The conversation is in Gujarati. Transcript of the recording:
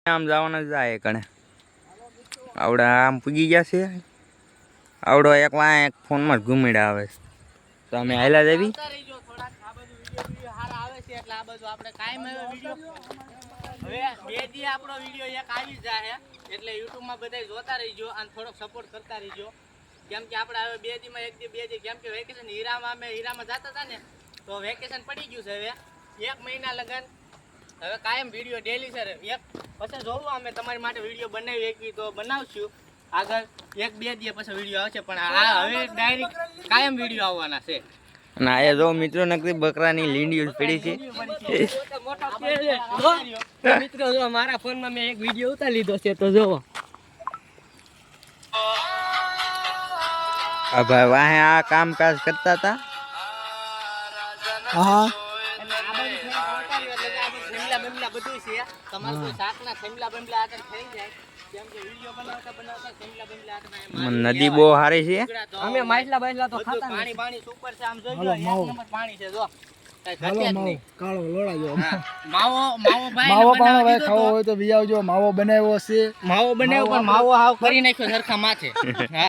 આમ જવાના જાય કણે આવડા આમ પૂગી ગયા છે આવડો એક વાં એક ફોનમાં જ ઘૂમીડા આવે છે તો અમે હાલ્યા જવી એટલે YouTube માં બધા જોતા રહીજો અને થોડોક સપોર્ટ કરતા રહીજો કેમ કે આપણે હવે 2 દીમાં 1 દી 2 દી કેમ કે વેકેશન હીરામાં જતા હતા ને તો વેકેશન પડી ગયું છે હવે 1 મહિના લગન હવે કાયમ વિડીયો ડેલી છે એક પછી જોવું અમે તમારી માટે વિડીયો બનાવી એકવી તો બનાવશું આગળ 1-2 દી પછી વિડીયો આવશે પણ આ હવે ડાયરેક્ટ કાયમ વિડીયો આવવાના છે અને આ જો મિત્રો નકરી બકરાની લીંડીઓ પડી છે મિત્રો જો મારા ફોનમાં મેં એક વિડીયો ઉતારી લીધો છે તો જોવો આ ભાઈ વાહે આ કામકાજ કરતા હતા હા બધું છે તમારે કોઈ શાકના થેમલા બંગલા આગળ થઈ જાય કેમ કે વિડિયો બનાવતા થેમલા બંગલા આગળ નદી બહુ સારી છે અમે માછલા તો ખાતા પાણી સુપર છે આમ જોઈ લો 1 નંબર પાણી છે જો કઈ ઘટે જ નહીં કાળો લોડાજો માવો ભાઈ ખાવો હોય તો બી આવજો માવો બનાવ્યો છે માવો બનાવ્યો પણ માવો હાવ કરી નાખ્યો સરખા માથે